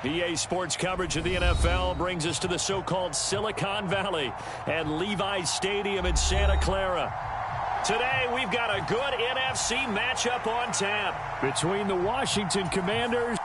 EA Sports coverage of the NFL brings us to the so-called Silicon Valley and Levi's Stadium in Santa Clara. Today, we've got a good NFC matchup on tap between the Washington Commanders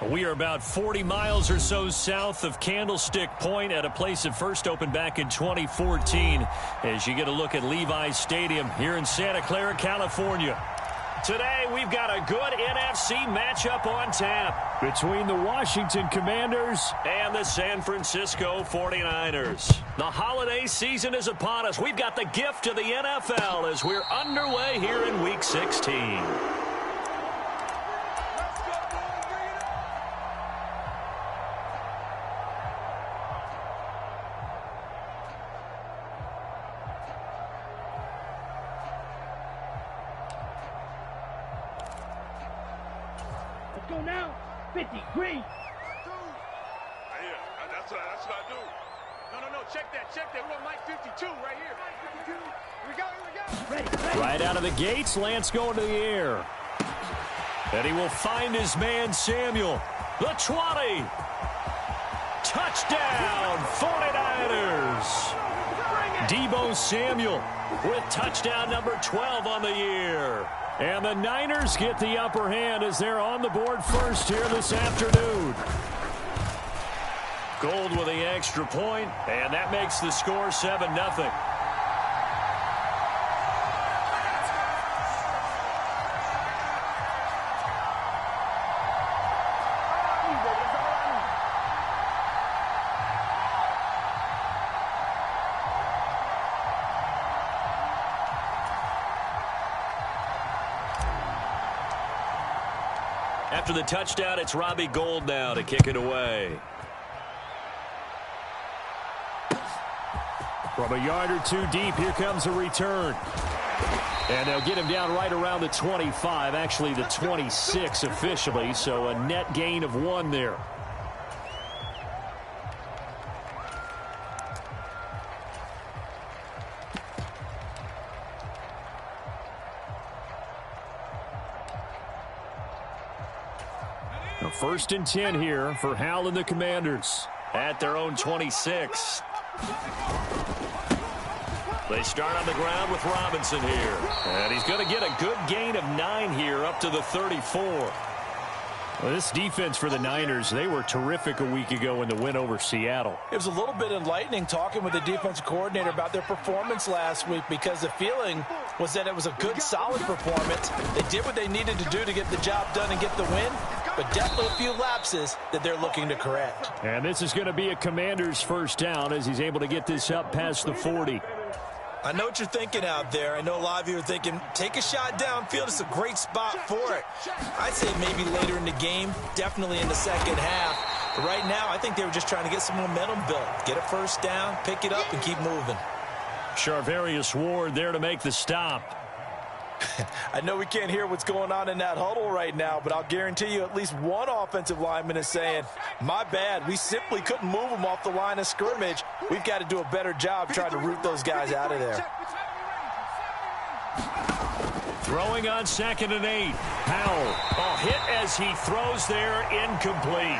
We are about 40 miles or so south of Candlestick Point at a place that first opened back in 2014 as you get a look at Levi's Stadium here in Santa Clara, California. Today, we've got a good NFC matchup on tap between the Washington Commanders and the San Francisco 49ers. The holiday season is upon us. We've got the gift of the NFL as we're underway here in Week 16. Go now, 50, green. That's what I do. No, check that. We want Mike 52 right here. Here we go. Ready. Right out of the gates, Lance going to the air. And he will find his man, Samuel. The 20. Touchdown, 49ers. Deebo Samuel with touchdown number 12 on the year. And the Niners get the upper hand as they're on the board first here this afternoon. Gold with the extra point, and that makes the score 7-0. After the touchdown, it's Robbie Gould now to kick it away. From a yard or two deep, here comes a return. And they'll get him down right around the 25, actually the 26 officially, so a net gain of 1 there. First and 10 here for Hal and the Commanders at their own 26. They start on the ground with Robinson here. And he's going to get a good gain of 9 here up to the 34. Well, this defense for the Niners, they were terrific a week ago in the win over Seattle. It was a little bit enlightening talking with the defensive coordinator about their performance last week because the feeling was that it was a good, solid performance. They did what they needed to do to get the job done and get the win, but definitely a few lapses that they're looking to correct. And this is going to be a Commander's first down as he's able to get this up past the 40. I know what you're thinking out there. I know a lot of you are thinking, take a shot downfield. It's a great spot for it. I'd say maybe later in the game, definitely in the second half. But right now, I think they were just trying to get some momentum built. Get a first down, pick it up, and keep moving. Charvarius Ward there to make the stop. I know we can't hear what's going on in that huddle right now, but I'll guarantee you at least one offensive lineman is saying, my bad, we simply couldn't move them off the line of scrimmage. We've got to do a better job trying to root those guys out of there. Throwing on 2nd and 8. Powell. Oh, hit as he throws there, incomplete.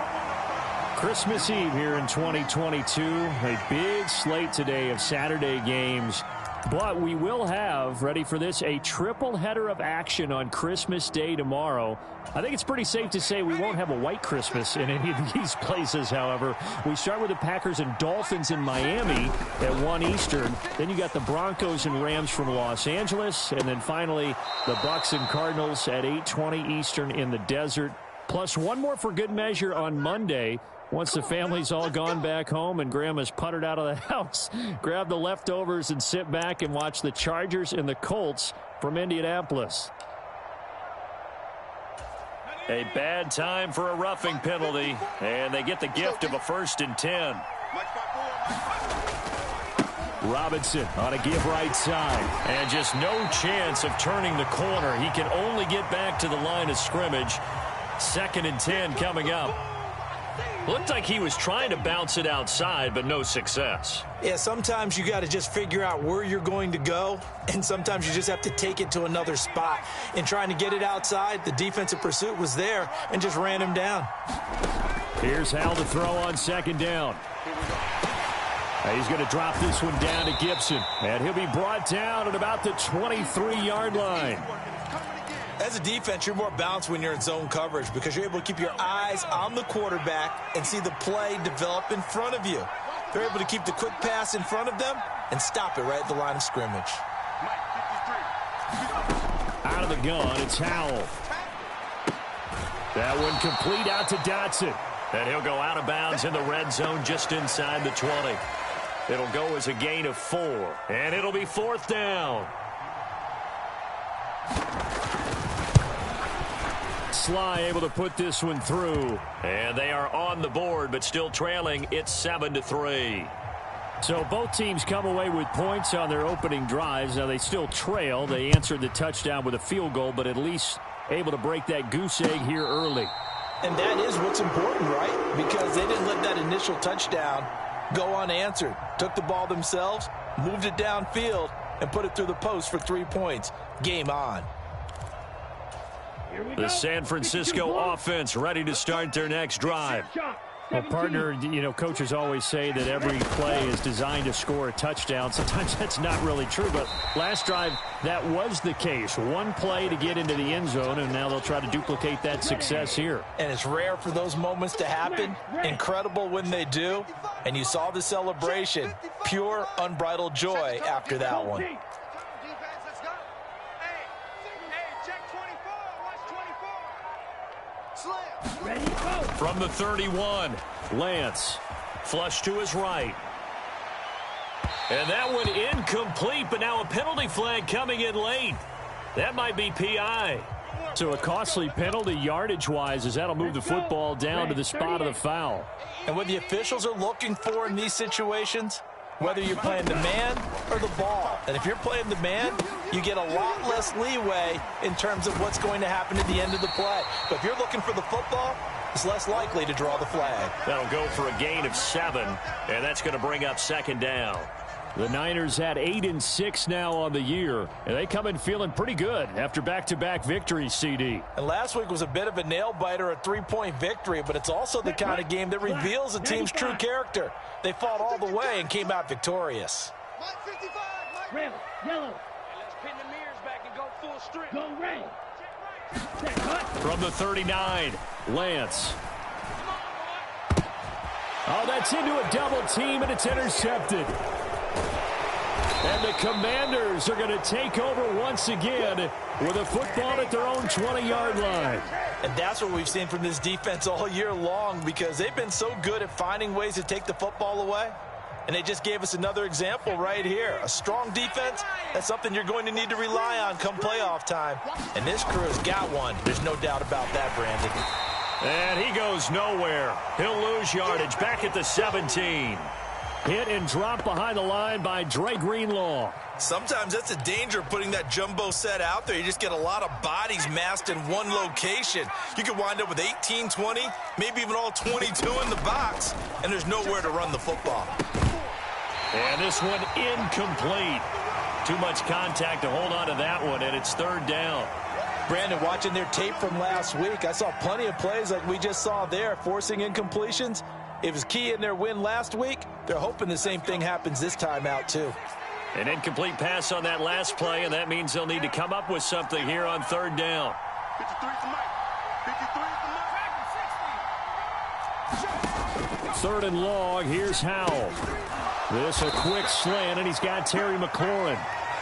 Christmas Eve here in 2022. A big slate today of Saturday games. But we will have, ready for this, a triple header of action on Christmas Day tomorrow. I think it's pretty safe to say we won't have a white Christmas in any of these places, however. We start with the Packers and Dolphins in Miami at 1 Eastern. Then you got the Broncos and Rams from Los Angeles. And then finally, the Bucs and Cardinals at 8:20 Eastern in the desert. Plus one more for good measure on Monday. Once the family's all gone back home and Grandma's puttered out of the house, grab the leftovers and sit back and watch the Chargers and the Colts from Indianapolis. A bad time for a roughing penalty, and they get the gift of a 1st and 10. Robinson on a give right side. And just no chance of turning the corner. He can only get back to the line of scrimmage. 2nd and 10 coming up. Looked like he was trying to bounce it outside, but no success. Yeah, sometimes you got to just figure out where you're going to go, and sometimes you just have to take it to another spot. In trying to get it outside, the defensive pursuit was there and just ran him down. Here's Hal to throw on 2nd down. He's going to drop this one down to Gibson, and he'll be brought down at about the 23-yard line. As a defense, you're more balanced when you're in zone coverage because you're able to keep your eyes on the quarterback and see the play develop in front of you. They're able to keep the quick pass in front of them and stop it right at the line of scrimmage. Out of the gun, it's Howell. That one complete out to Dotson. And he'll go out of bounds in the red zone just inside the 20. It'll go as a gain of 4, and it'll be 4th down. Sly able to put this one through. And they are on the board, but still trailing. It's 7-3. So both teams come away with points on their opening drives. Now they still trail. They answered the touchdown with a field goal, but at least able to break that goose egg here early. And that is what's important, right? Because they didn't let that initial touchdown go unanswered. Took the ball themselves, moved it downfield, and put it through the post for 3 points. Game on. The San Francisco offense ready to start their next drive. Well, partner, you know, coaches always say that every play is designed to score a touchdown. Sometimes that's not really true, but last drive, that was the case. One play to get into the end zone, and now they'll try to duplicate that success here. And it's rare for those moments to happen. Incredible when they do. And you saw the celebration. Pure, unbridled joy after that one. From the 31, Lance. Flush to his right. And that one incomplete, but now a penalty flag coming in late. That might be PI. So a costly penalty yardage-wise as that'll move the football down to the spot of the foul. And what the officials are looking for in these situations, whether you're playing the man or the ball. And if you're playing the man, you get a lot less leeway in terms of what's going to happen at the end of the play. But if you're looking for the football, it's less likely to draw the flag. That'll go for a gain of 7, and that's going to bring up 2nd down. The Niners had 8-6 now on the year, and they come in feeling pretty good after back-to-back victories, CD. And last week was a bit of a nail-biter, a 3-point victory, but it's also the kind of game that reveals a team's true character. They fought all the way and came out victorious. Red, yellow. Let's pin the mirrors back and go full strip. Go red. From the 39, Lance. Oh, that's into a double team, and it's intercepted. And the Commanders are going to take over once again with a football at their own 20-yard line. And that's what we've seen from this defense all year long because they've been so good at finding ways to take the football away. And they just gave us another example right here. A strong defense, that's something you're going to need to rely on come playoff time. And this crew has got one. There's no doubt about that, Brandon. And he goes nowhere. He'll lose yardage back at the 17. Hit and drop behind the line by Dre Greenlaw. Sometimes that's the danger of putting that jumbo set out there. You just get a lot of bodies massed in one location. You could wind up with 18, 20, maybe even all 22 in the box, and there's nowhere to run the football. And this one incomplete. too much contact to hold on to that one, and it's third down. Brandon, watching their tape from last week, I saw plenty of plays like we just saw there, forcing incompletions. It was key in their win last week. They're hoping the same thing happens this time out, too. An incomplete pass on that last play, and that means they'll need to come up with something here on third down. 53 for Mike. 53 for Mike. Third and long, here's Howell. This a quick slant, and he's got Terry McLaurin.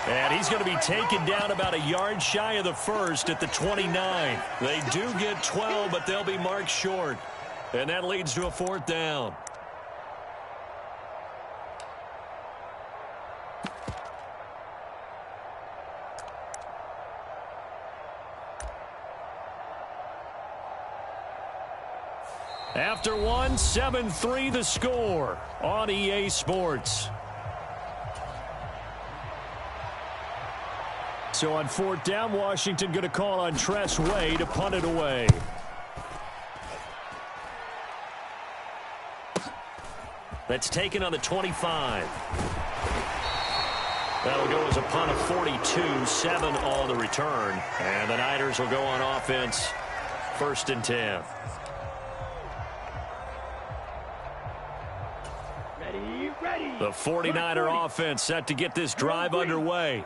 And he's going to be taken down about a yard shy of the first at the 29. They do get 12, but they'll be marked short. And that leads to a fourth down. After one, 7-3 the score on EA Sports. So on fourth down, Washington going to call on Tress Way to punt it away. That's taken on the 25. That'll go as a punt of 42, 7 on the return. And the Niners will go on offense, 1st and 10. The 49er offense set to get this drive underway.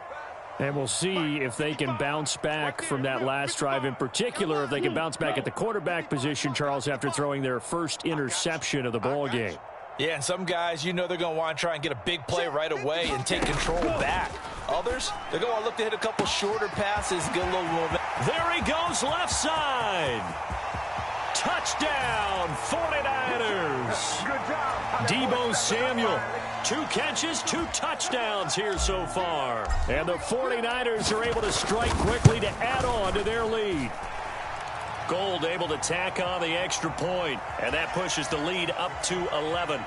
And we'll see if they can bounce back from that last drive in particular, if they can bounce back at the quarterback position, Charles, after throwing their first interception of the ball game. Yeah, and some guys, you know they're going to want to try and get a big play right away and take control back. Others, they're going to look to hit a couple shorter passes, get a little movement. There he goes, left side. Touchdown, 49ers. Deebo Samuel. 2 catches, 2 touchdowns here so far. And the 49ers are able to strike quickly to add on to their lead. Gold able to tack on the extra point, and that pushes the lead up to 11.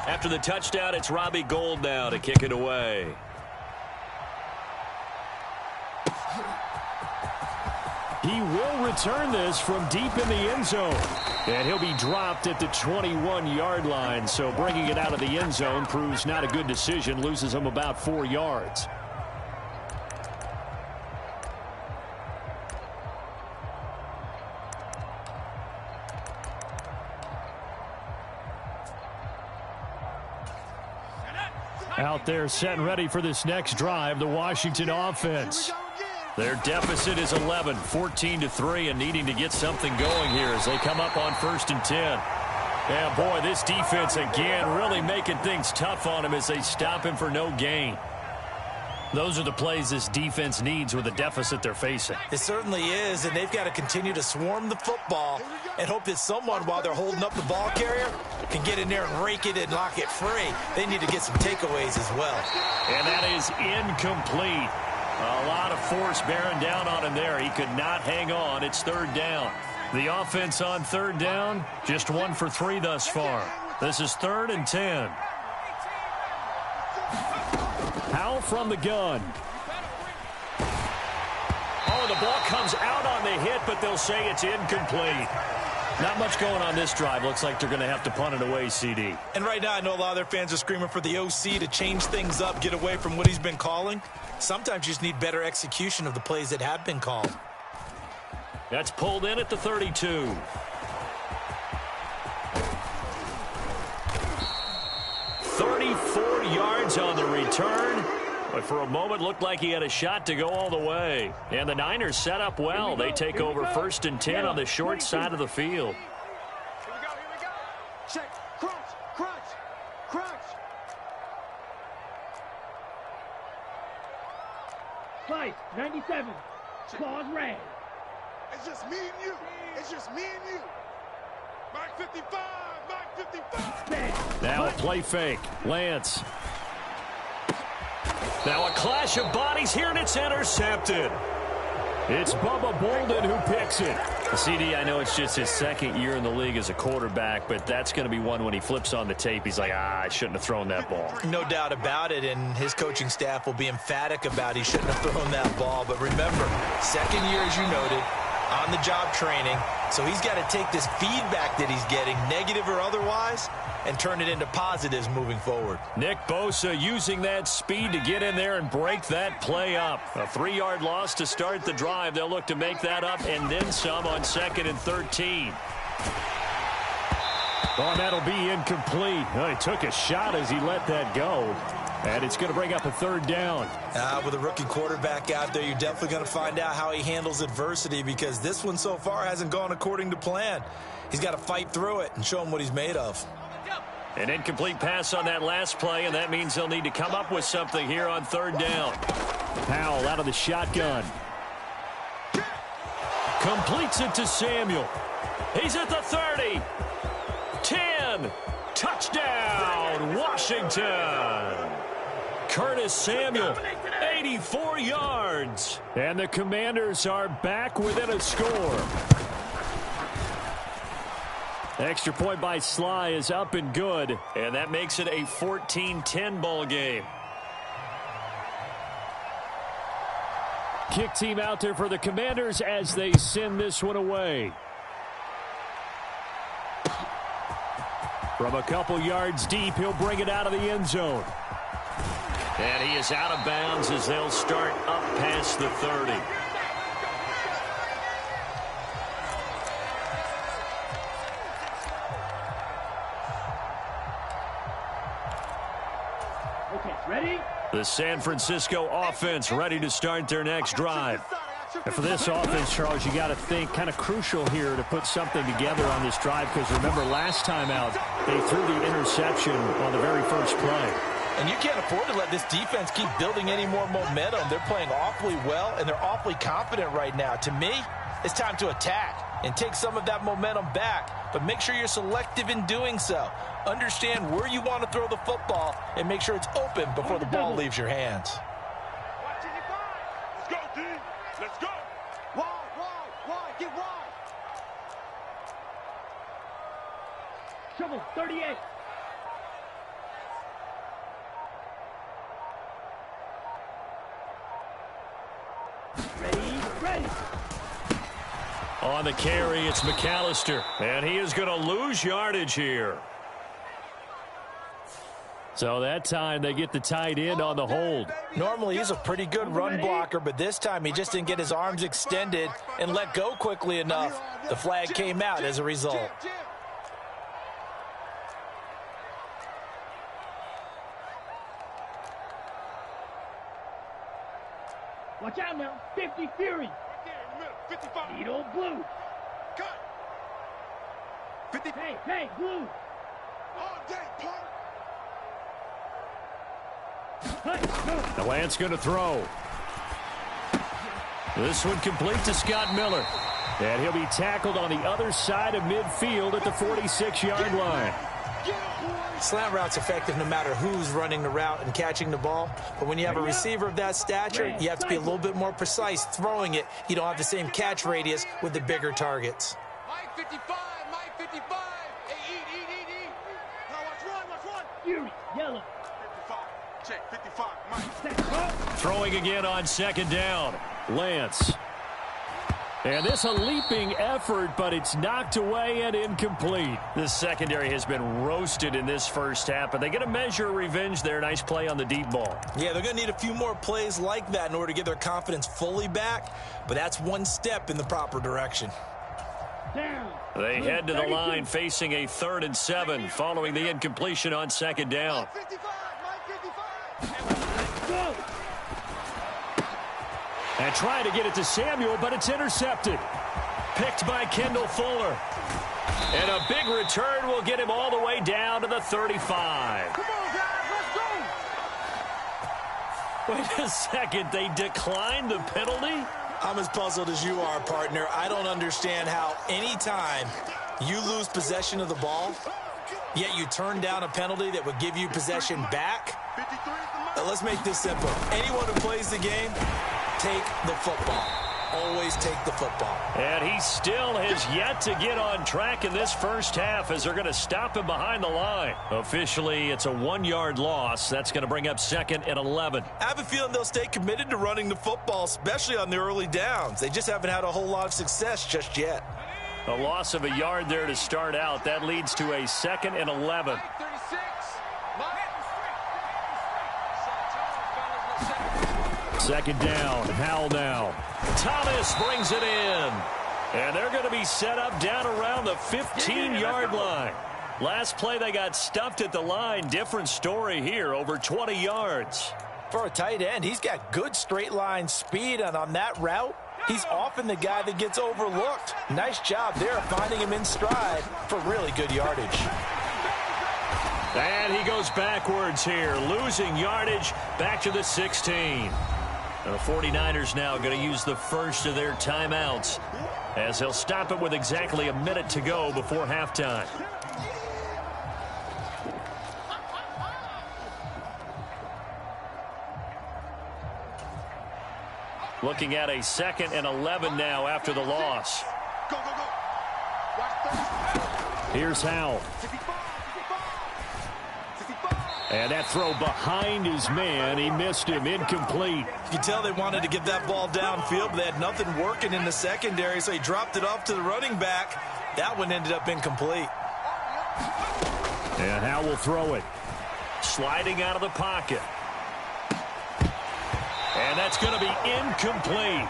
After the touchdown, it's Robbie Gould now to kick it away. He will return this from deep in the end zone. And he'll be dropped at the 21-yard line. So bringing it out of the end zone proves not a good decision. Loses him about 4 yards. Out there set and ready for this next drive, the Washington offense. Their deficit is 11, 14-3, and needing to get something going here as they come up on 1st and 10. Yeah, boy, this defense again really making things tough on him as they stop him for no gain. Those are the plays this defense needs with the deficit they're facing. It certainly is, and they've got to continue to swarm the football and hope that someone, while they're holding up the ball carrier, can get in there and rake it and lock it free. They need to get some takeaways as well. And that is incomplete. A lot of force bearing down on him there. He could not hang on. It's 3rd down. The offense on 3rd down, just 1 for 3 thus far. This is 3rd and 10. Howell from the gun. Oh, the ball comes out on the hit, but they'll say it's incomplete. Not much going on this drive. Looks like they're going to have to punt it away, CD. And right now, I know a lot of their fans are screaming for the OC to change things up, get away from what he's been calling. Sometimes you just need better execution of the plays that have been called. That's pulled in at the 32. "34 yards on the return. But for a moment, looked like he had a shot to go all the way. And the Niners set up well. They take over 1st and 10 on the short side of the field. Here we go. Check. Crunch. Slice, 97. Claws red. It's just me and you. Mike 55. Now a play fake. Lance. Now a clash of bodies here, and it's intercepted. It's Bubba Bolden who picks it. CD, I know it's just his 2nd year in the league as a quarterback, but that's going to be one when he flips on the tape. He's like, I shouldn't have thrown that ball. No doubt about it, and his coaching staff will be emphatic about he shouldn't have thrown that ball. But remember, 2nd year, as you noted, on-the-job training. So he's got to take this feedback that he's getting, negative or otherwise, and turn it into positives moving forward. Nick Bosa using that speed to get in there and break that play up. A 3-yard loss to start the drive. They'll look to make that up and then some on 2nd and 13. Oh, and that'll be incomplete. Well, he took a shot as he let that go. And it's going to bring up a 3rd down. With a rookie quarterback out there, you're definitely going to find out how he handles adversity, because this one so far hasn't gone according to plan. He's got to fight through it and show him what he's made of. An incomplete pass on that last play, and that means they'll need to come up with something here on 3rd down. Powell out of the shotgun. Completes it to Samuel. He's at the 30. 10. Touchdown, Washington. Curtis Samuel, 84 yards. And the Commanders are back within a score. Extra point by Sly is up and good. And that makes it a 14-10 ball game. Kick team out there for the Commanders as they send this one away. From a couple yards deep, he'll bring it out of the end zone. And he is out of bounds as they'll start up past the 30. Okay, ready? The San Francisco offense ready to start their next drive. And for this offense, Charles, you got to think kind of crucial here to put something together on this drive, because remember last time out, they threw the interception on the very first play. And you can't afford to let this defense keep building any more momentum. They're playing awfully well, and they're awfully confident right now. To me, it's time to attack and take some of that momentum back, but make sure you're selective in doing so. Understand where you want to throw the football and make sure it's open before the ball leaves your hands. Let's go, D. Let's go. Wide, get wide. Shovel, 38. Ready. On the carry, it's McAllister. And he is going to lose yardage here. So that time they get the tight end on the hold. Normally he's a pretty good run blocker, but this time he just didn't get his arms extended and let go quickly enough. The flag came out as a result. Watch out now. 50 Fury. 55. Need old blue. Cut. 50. Hey, blue. All day, Park. The Lance going to throw. This one complete to Scott Miller. And he'll be tackled on the other side of midfield at the 46-yard line. Slant route's effective no matter who's running the route and catching the ball. But when you have a receiver of that stature, you have to be a little bit more precise throwing it. You don't have the same catch radius with the bigger targets. Mike 55. Hey, eat. Now watch one. Fury, yellow. 55. Check, 55. Mike. Throwing again on 2nd down. Lance. And this a leaping effort, but it's knocked away and incomplete. This secondary has been roasted in this first half, but they get a measure of revenge there. Nice play on the deep ball. Yeah, they're going to need a few more plays like that in order to get their confidence fully back, but that's one step in the proper direction. Down. They head to the line facing a 3rd and 7 following the incompletion on 2nd down. 55. Mike 55. Go. And trying to get it to Samuel, but it's intercepted. Picked by Kendall Fuller. And a big return will get him all the way down to the 35. Come on, guys, let's go. Wait a second, they declined the penalty? I'm as puzzled as you are, partner. I don't understand how any time you lose possession of the ball, yet you turn down a penalty that would give you possession back. Let's make this simple. Anyone who plays the game, take the football. always take the football. And he still has yet to get on track in this first half as they're going to stop him behind the line. Officially, it's a 1-yard loss. That's going to bring up 2nd and 11. I have a feeling they'll stay committed to running the football, especially on the early downs. They just haven't had a whole lot of success just yet. A loss of a yard there to start out. That leads to a 2nd and 11. Second down, Howell now. Thomas brings it in. And they're going to be set up down around the 15-yard line. Last play they got stuffed at the line. Different story here, over 20 yards. For a tight end, he's got good straight line speed, and on that route, he's often the guy that gets overlooked. Nice job there finding him in stride for really good yardage. And he goes backwards here, losing yardage back to the 16. The 49ers now going to use the first of their timeouts as they'll stop it with exactly a minute to go before halftime. Looking at a 2nd and 11 now after the loss. Go, go, go. Watch. Here's Howell. And that throw behind his man. He missed him. Incomplete. You can tell they wanted to get that ball downfield, but they had nothing working in the secondary, so he dropped it off to the running back. That one ended up incomplete. And Howell will throw it. Sliding out of the pocket. And that's going to be incomplete.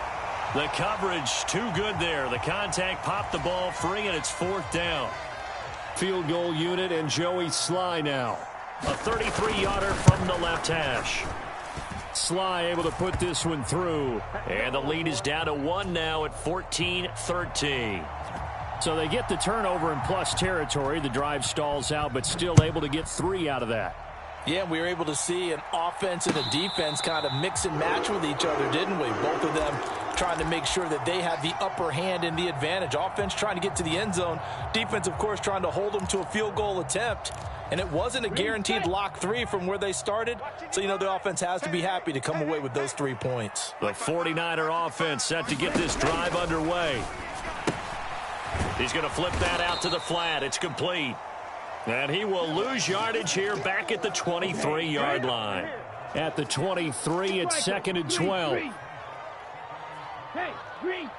The coverage too good there. The contact popped the ball free, and it's 4th down. Field goal unit and Joey Sly now. A 33-yarder from the left hash. Sly able to put this one through. And the lead is down to 1 now at 14-13. So they get the turnover in plus territory. The drive stalls out, but still able to get 3 out of that. Yeah, we were able to see an offense and a defense kind of mix and match with each other, didn't we? Both of them trying to make sure that they have the upper hand and the advantage. Offense trying to get to the end zone. Defense, of course, trying to hold them to a field goal attempt. And it wasn't a guaranteed lock 3 from where they started. So, you know, the offense has to be happy to come away with those 3 points. The 49er offense set to get this drive underway. He's going to flip that out to the flat. It's complete. And he will lose yardage here back at the 23-yard line. At the 23, it's 2nd and 12. Hey, green.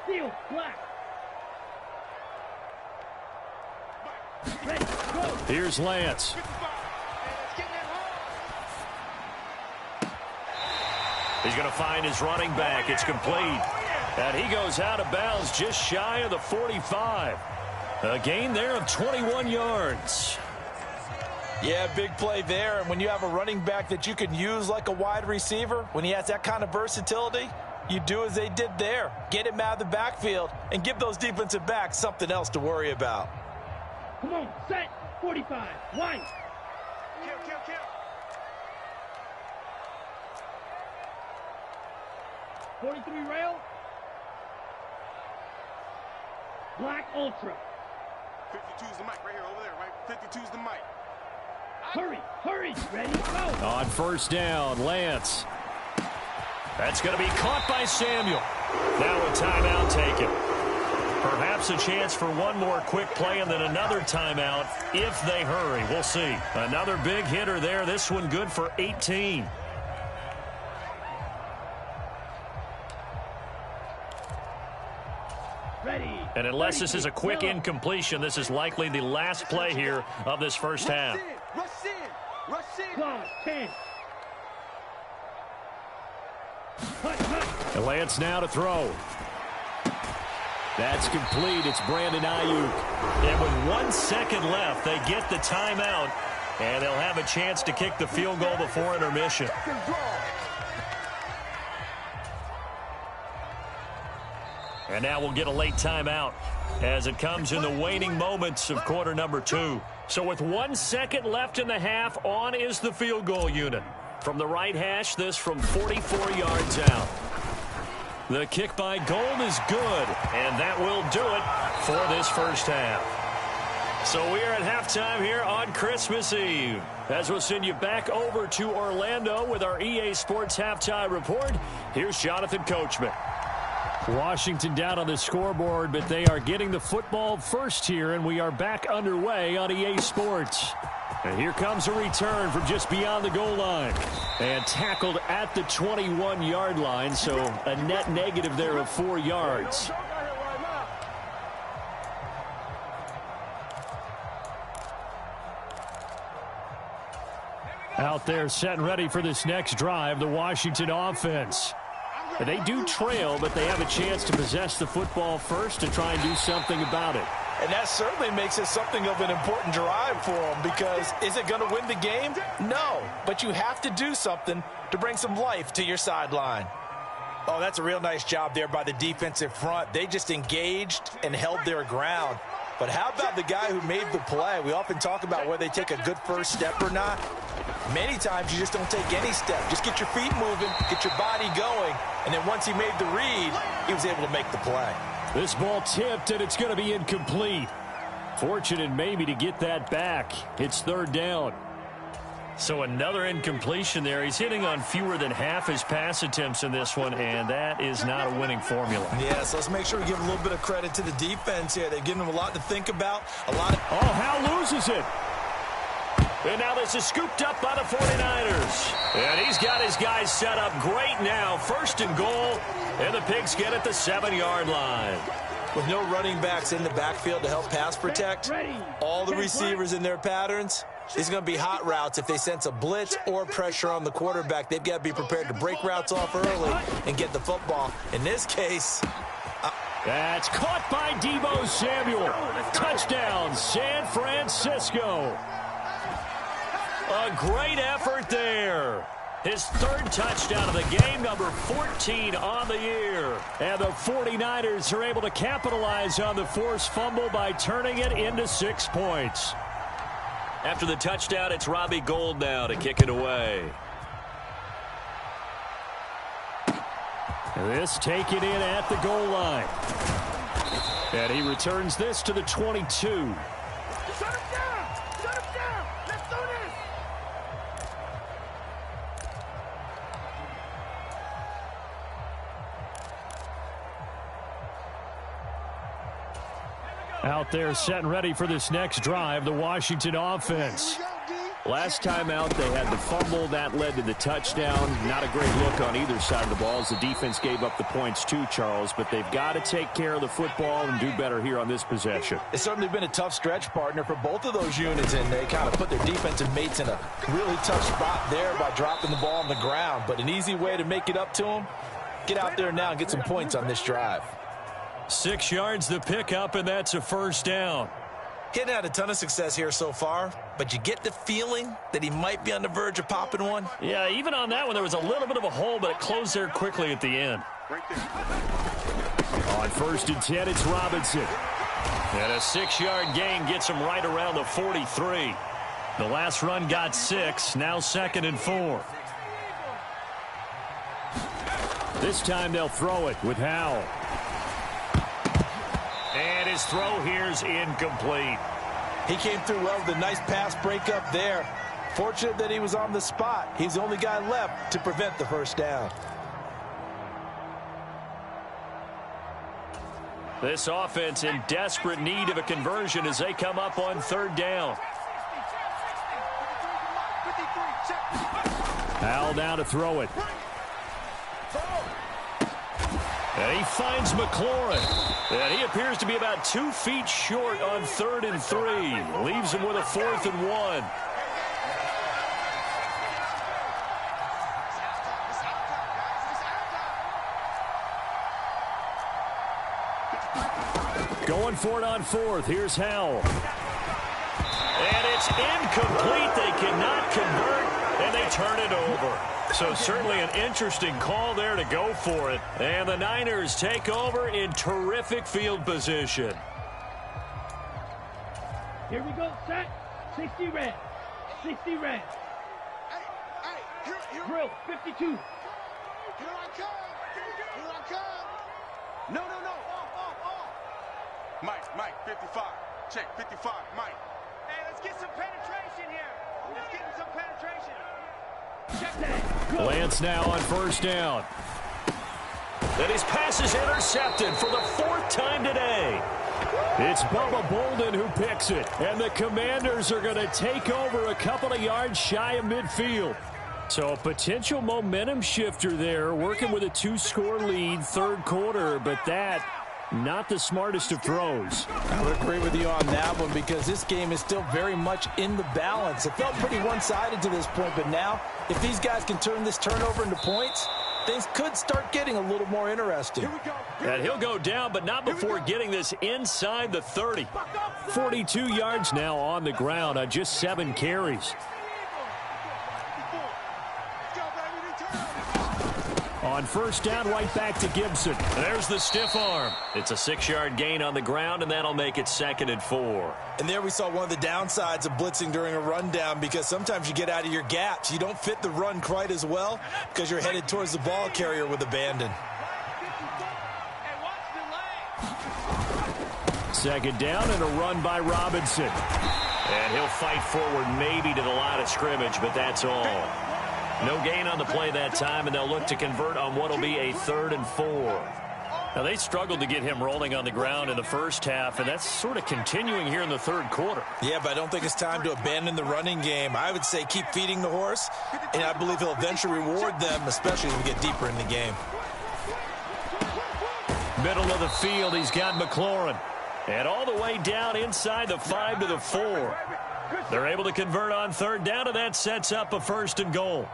Steel, black. Ready, go. Here's Lance. He's going to find his running back. It's complete. And he goes out of bounds just shy of the 45. A gain there of 21 yards. Yeah, big play there. And when you have a running back that you can use like a wide receiver, when he has that kind of versatility, you do as they did there. Get him out of the backfield and give those defensive backs something else to worry about. Come on, set, 45, white. Kill, kill, kill. 43 rail. Black Ultra. 52's the mic right here, over there, right? 52's the mic. Hurry, hurry, ready, go. On first down, Lance. That's going to be caught by Samuel. Now a timeout taken. Perhaps a chance for one more quick play and then another timeout if they hurry. We'll see. Another big hitter there. This one good for 18. Ready. And unless this is a quick incompletion, this is likely the last play here of this first half. Rush in, rush in. Clock, 10. Hut, hut. And Lance now to throw. That's complete. It's Brandon Ayuk. And with 1 second left, they get the timeout, and they'll have a chance to kick the field goal before intermission. And now we'll get a late timeout as it comes in the waning moments of quarter number 2. So with 1 second left in the half, on is the field goal unit. From the right hash, this from 44 yards out. The kick by Gold is good, and that will do it for this first half. So we are at halftime here on Christmas Eve. As we'll send you back over to Orlando with our EA Sports Halftime Report, here's Jonathan Coachman. Washington down on the scoreboard, but they are getting the football first here, and we are back underway on EA Sports. And here comes a return from just beyond the goal line. And tackled at the 21-yard line, so a net negative there of 4 yards. Out there set and ready for this next drive, the Washington offense. They do trail, but they have a chance to possess the football first to try and do something about it. And that certainly makes it something of an important drive for them, because is it going to win the game? No, but you have to do something to bring some life to your sideline. Oh, that's a real nice job there by the defensive front. They just engaged and held their ground. But how about the guy who made the play? We often talk about whether they take a good first step or not. Many times you just don't take any step. Just get your feet moving, get your body going, and then once he made the read, he was able to make the play. This ball tipped, and it's going to be incomplete. Fortunate maybe to get that back. It's third down. So another incompletion there. He's hitting on fewer than half his pass attempts in this one, and that is not a winning formula. Yeah, so let's make sure we give a little bit of credit to the defense here. They're giving them a lot to think about. Oh, Hal loses it. And now this is scooped up by the 49ers. And he's got his guys set up great now. First and goal, and the Pigs get at the 7-yard line. With no running backs in the backfield to help pass protect, all the receivers in their patterns, these are going to be hot routes. If they sense a blitz or pressure on the quarterback, they've got to be prepared to break routes off early and get the football. In this case, that's caught by Deebo Samuel. Touchdown, San Francisco. A great effort there. His third touchdown of the game, number 14 on the year. And the 49ers are able to capitalize on the forced fumble by turning it into 6 points. After the touchdown, it's Robbie Gould now to kick it away. This taken in at the goal line. And he returns this to the 22. Out there set and ready for this next drive, the Washington offense. Last time out, they had the fumble. That led to the touchdown. Not a great look on either side of the ball as the defense gave up the points too, Charles. But they've got to take care of the football and do better here on this possession. It's certainly been a tough stretch, partner, for both of those units, and they kind of put their defensive mates in a really tough spot there by dropping the ball on the ground. But an easy way to make it up to them, get out there now and get some points on this drive. 6 yards the pickup, and that's a first down. He hadn't had a ton of success here so far, but you get the feeling that he might be on the verge of popping one. Yeah, even on that one, there was a little bit of a hole, but it closed there quickly at the end. On first and 10, it's Robinson. And a 6-yard gain gets him right around the 43. The last run got 6, now 2nd and 4. This time they'll throw it with Howell. And his throw here's incomplete. He came through well with a nice pass breakup there. Fortunate that he was on the spot. He's the only guy left to prevent the first down. This offense in desperate need of a conversion as they come up on third down. Howell now to throw it. And he finds McLaurin. And he appears to be about 2 feet short on 3rd and 3. Leaves him with a 4th and 1. Going for it on 4th. Here's Howell. And it's incomplete. They cannot convert, and they turn it over. So certainly an interesting call there to go for it. And the Niners take over in terrific field position. Here we go, set. 60 red. 60 red. Drill, 52. Here I come. Here I come. No. Off. Mike, 55. Check, 55, Mike. Hey, let's get some penetration here. Let's get some penetration. Check that. Go. Lance now on first down. And his pass is intercepted for the 4th time today. It's Bubba Bolden who picks it. And the Commanders are going to take over a couple of yards shy of midfield. So a potential momentum shifter there, working with a 2-score lead, 3rd quarter, but that not the smartest of throws. I would agree with you on that one because this game is still very much in the balance. It felt pretty one-sided to this point, but now if these guys can turn this turnover into points, things could start getting a little more interesting. And he'll go down, but not before getting this inside the 30. 42 yards now on the ground on just 7 carries. On first down, right back to Gibson. There's the stiff arm. It's a 6-yard gain on the ground, and that'll make it 2nd and 4. And there we saw one of the downsides of blitzing during a rundown because sometimes you get out of your gaps. You don't fit the run quite as well because you're headed towards the ball carrier with abandon. 2nd down and a run by Robinson. And he'll fight forward maybe to the line of scrimmage, but that's all. No gain on the play that time, and they'll look to convert on what will be a 3rd and 4. Now, they struggled to get him rolling on the ground in the first half, and that's sort of continuing here in the 3rd quarter. Yeah, but I don't think it's time to abandon the running game. I would say keep feeding the horse, and I believe he'll eventually reward them, especially as we get deeper in the game. Middle of the field, he's got McLaurin. And all the way down inside the 5 to the 4. They're able to convert on 3rd down, and that sets up a 1st and goal.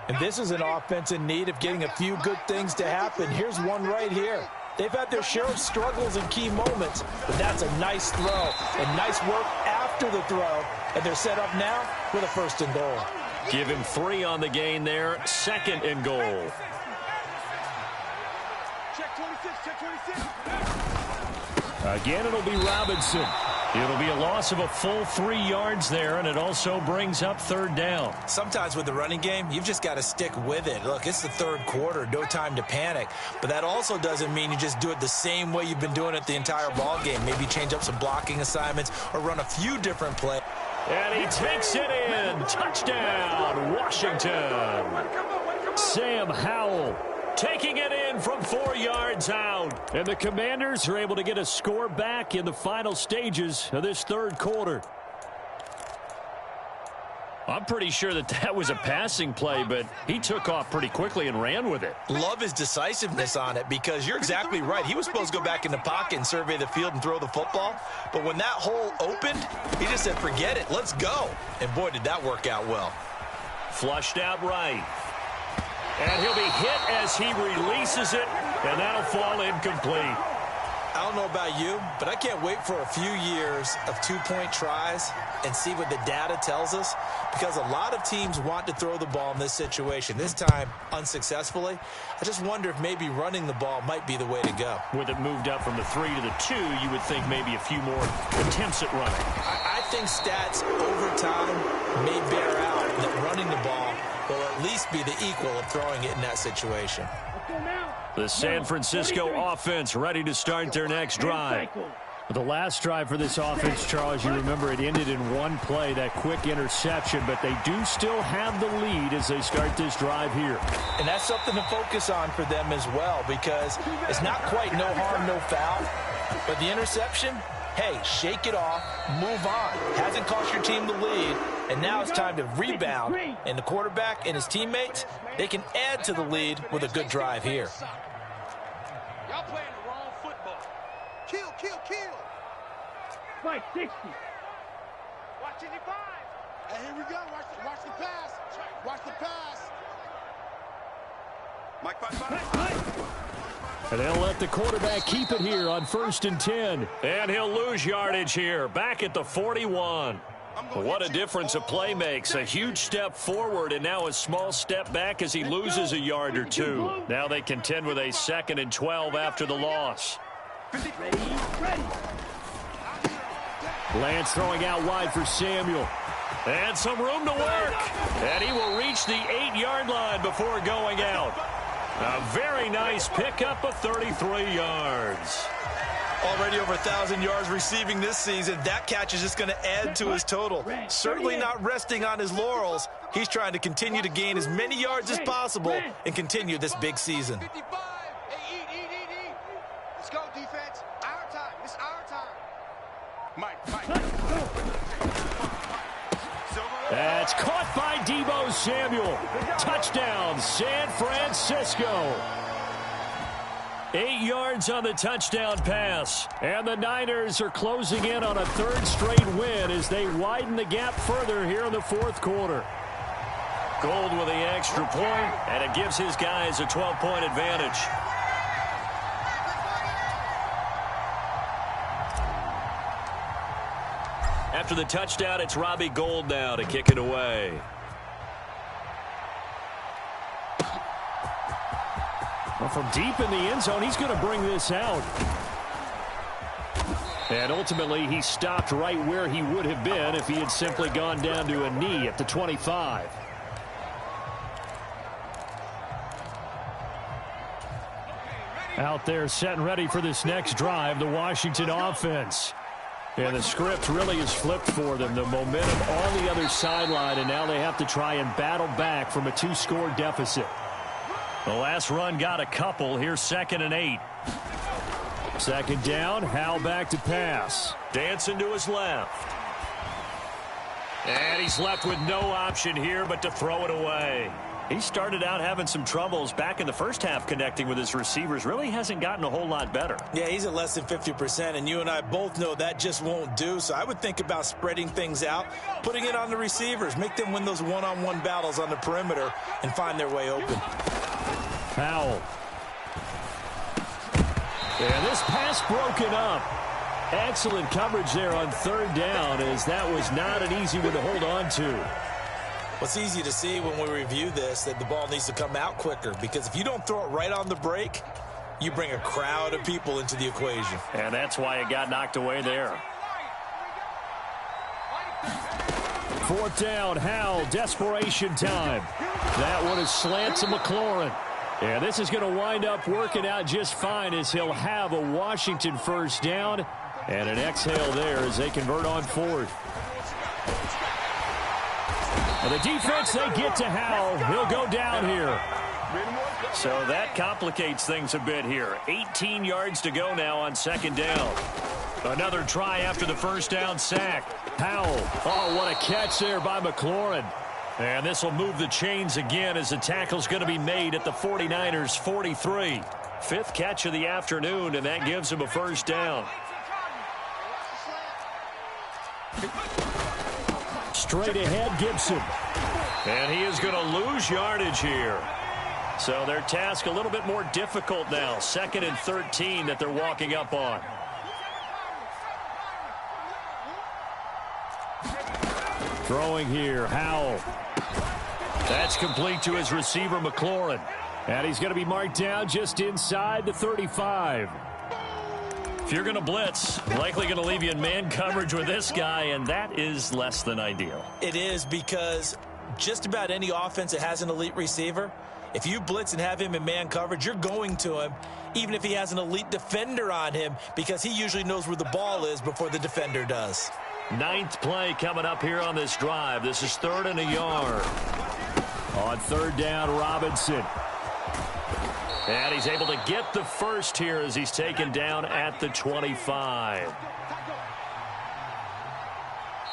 And this is an offense in need of getting a few good things to happen. Here's one right here. They've had their share of struggles in key moments, but that's a nice throw and nice work after the throw. And they're set up now with a 1st and goal. Give him 3 on the gain there, 2nd and goal. Check 26, check 26. Again, it'll be Robinson. It'll be a loss of a full 3 yards there, and it also brings up 3rd down. Sometimes with the running game, you've just got to stick with it. Look, it's the 3rd quarter, no time to panic. But that also doesn't mean you just do it the same way you've been doing it the entire ball game. Maybe change up some blocking assignments or run a few different plays. And he takes it in. Touchdown, Washington. Sam Howell taking it in from 4 yards out. And the Commanders are able to get a score back in the final stages of this 3rd quarter. I'm pretty sure that was a passing play, but he took off pretty quickly and ran with it. Love his decisiveness on it because you're exactly right. He was supposed to go back in the pocket and survey the field and throw the football. But when that hole opened, he just said, forget it, let's go. And boy, did that work out well. Flushed out right. And he'll be hit as he releases it, and that'll fall incomplete. I don't know about you, but I can't wait for a few years of 2-point tries and see what the data tells us, because a lot of teams want to throw the ball in this situation. This time, unsuccessfully. I just wonder if maybe running the ball might be the way to go. With it moved up from the 3 to the 2, you would think maybe a few more attempts at running. I think stats over time may bear out that running the ball will at least be the equal of throwing it in that situation. The San Francisco offense ready to start their next drive. The last drive for this offense, Charles, you remember it ended in one play, that quick interception, but they do still have the lead as they start this drive here. And that's something to focus on for them as well, because it's not quite no harm, no foul, but the interception, hey, shake it off, move on. Hasn't cost your team the lead, and now it's time to rebound. And the quarterback and his teammates, they can add to the lead with a good drive here. Y'all playing the wrong football. Kill, kill, kill. Spike 60. Watch 85. Hey, here we go. Watch the pass. Watch the pass. Mike, 5. And they'll let the quarterback keep it here on 1st and 10. And he'll lose yardage here, back at the 41. What a difference a play makes. A huge step forward and now a small step back as he loses a yard or 2. Now they contend with a 2nd and 12 after the loss. Ready. Lance throwing out wide for Samuel. And some room to work. And he will reach the 8-yard line before going out. A very nice pickup of 33 yards. Already over 1,000 yards receiving this season. That catch is just going to add to his total. Certainly not resting on his laurels. He's trying to continue to gain as many yards as possible and continue this big season. 55. Hey, eat. Let's go, defense. Our time. It's our time. Mike. That's caught by Deebo Samuel. Touchdown, San Francisco. 8 yards on the touchdown pass. And the Niners are closing in on a third straight win as they widen the gap further here in the fourth quarter. Gold with the extra point, and it gives his guys a 12-point advantage. After the touchdown, it's Robbie Gould now to kick it away. Well, from deep in the end zone, he's going to bring this out. And ultimately, he stopped right where he would have been if he had simply gone down to a knee at the 25. Out there set and ready for this next drive, the Washington offense. And the script really is flipped for them. The momentum on the other sideline, and now they have to try and battle back from a 2-score deficit. The last run got a couple. Here's 2nd and 8. Second down, Howell back to pass. Dancing to his left. And he's left with no option here but to throw it away. He started out having some troubles back in the first half connecting with his receivers. Really hasn't gotten a whole lot better. Yeah, he's at less than 50%, and you and I both know that just won't do. So I would think about spreading things out, putting it on the receivers, make them win those one-on-one battles on the perimeter and find their way open. Howell. And this pass broken up. Excellent coverage there on third down, as that was not an easy one to hold on to. It's easy to see when we review this that the ball needs to come out quicker, because if you don't throw it right on the break, you bring a crowd of people into the equation. And that's why it got knocked away there. Fourth down, Howell, desperation time. That one is slant to McLaurin. And this is going to wind up working out just fine as he'll have a Washington first down and an exhale there as they convert on fourth. And the defense, they get to Howell. He'll go down here. So that complicates things a bit here. 18 yards to go now on second down. Another try after the first down sack. Howell. Oh, what a catch there by McLaurin. And this will move the chains again as the tackle's going to be made at the 49ers 43. Fifth catch of the afternoon, and that gives him a first down. Straight ahead, Gibson. And he is going to lose yardage here. So their task a little bit more difficult now. 2nd and 13 that they're walking up on. Throwing here, Howell. That's complete to his receiver, McLaurin. And he's going to be marked down just inside the 35. If you're going to blitz, likely going to leave you in man coverage with this guy, and that is less than ideal. It is, because just about any offense that has an elite receiver, if you blitz and have him in man coverage, you're going to him, even if he has an elite defender on him, because he usually knows where the ball is before the defender does. 9th play coming up here on this drive. This is 3rd and a yard. On third down, Robinson. And he's able to get the first here as he's taken down at the 25.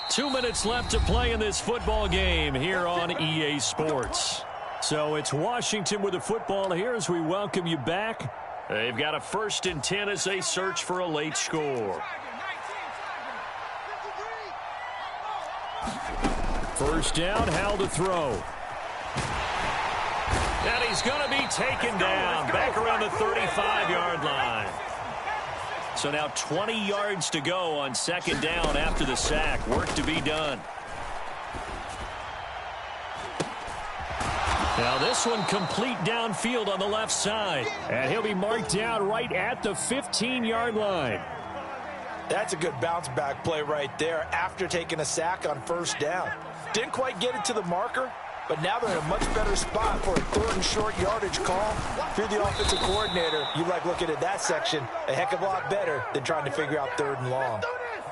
2 minutes left to play in this football game here on EA Sports. So it's Washington with the football here as we welcome you back. They've got a 1st and 10 as they search for a late score. First down, Howell to throw. And he's going to be taken down back around the 35-yard line. So now 20 yards to go on second down after the sack. Work to be done. Now this one complete downfield on the left side. And he'll be marked down right at the 15-yard line. That's a good bounce-back play right there after taking a sack on first down. Didn't quite get it to the marker, but now they're in a much better spot for a third and short yardage call. If you're the offensive coordinator, you like looking at that section a heck of a lot better than trying to figure out third and long.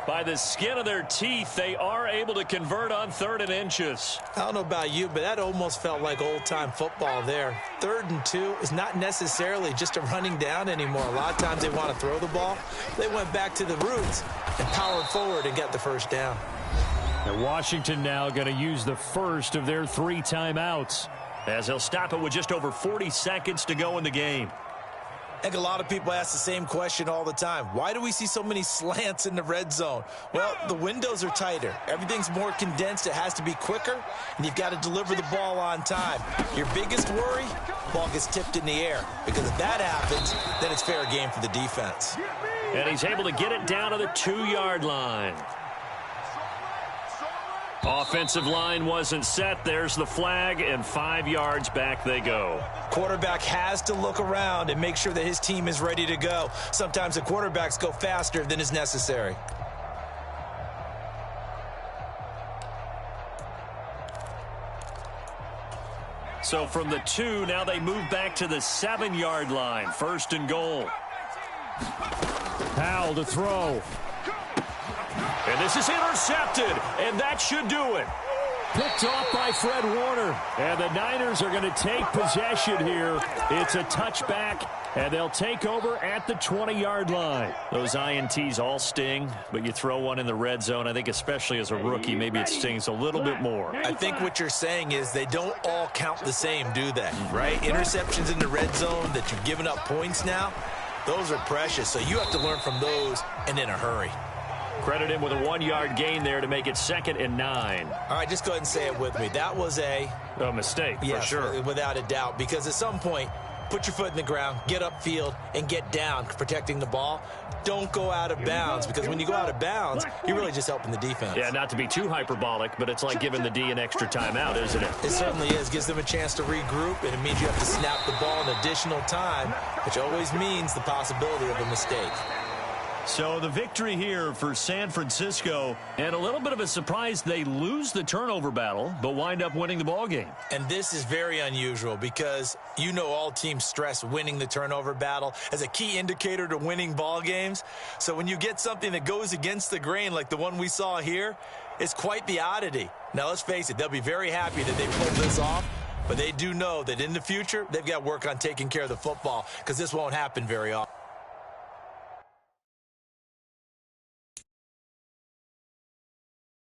By the skin of their teeth, they are able to convert on 3rd and inches. I don't know about you, but that almost felt like old-time football there. 3rd and 2 is not necessarily just a running down anymore. A lot of times they want to throw the ball. They went back to the roots and powered forward and got the first down. And Washington now going to use the first of their 3 timeouts, as they'll stop it with just over 40 seconds to go in the game. I think a lot of people ask the same question all the time. Why do we see so many slants in the red zone? Well, the windows are tighter. Everything's more condensed. It has to be quicker, and you've got to deliver the ball on time. Your biggest worry, ball gets tipped in the air. Because if that happens, then it's fair game for the defense. And he's able to get it down to the 2-yard line. Offensive line wasn't set. There's the flag, and 5 yards back they go. Quarterback has to look around and make sure that his team is ready to go. Sometimes the quarterbacks go faster than is necessary. So from the 2, now they move back to the 7-yard line. 1st and goal. Powell to throw. And this is intercepted, and that should do it. Picked off by Fred Warner. And the Niners are going to take possession here. It's a touchback, and they'll take over at the 20-yard line. Those INTs all sting, but you throw one in the red zone, I think especially as a rookie, maybe it stings a little bit more. I think what you're saying is they don't all count the same, do they? Right? Interceptions in the red zone that you've given up points now, those are precious. So you have to learn from those and in a hurry. Credit him with a 1-yard gain there to make it 2nd and 9. All right, just go ahead and say it with me. That was a mistake, for sure. Without a doubt, because at some point, put your foot in the ground, get upfield, and get down, protecting the ball. Don't go out of bounds, because when you go out of bounds, you're really just helping the defense. Yeah, not to be too hyperbolic, but it's like giving the D an extra timeout, isn't it? It certainly is. Gives them a chance to regroup, and it means you have to snap the ball in additional time, which always means the possibility of a mistake. So the victory here for San Francisco, and a little bit of a surprise, they lose the turnover battle, but wind up winning the ball game. And this is very unusual because you know all teams stress winning the turnover battle as a key indicator to winning ball games. So when you get something that goes against the grain like the one we saw here, it's quite the oddity. Now let's face it, they'll be very happy that they pulled this off, but they do know that in the future, they've got to work on taking care of the football because this won't happen very often.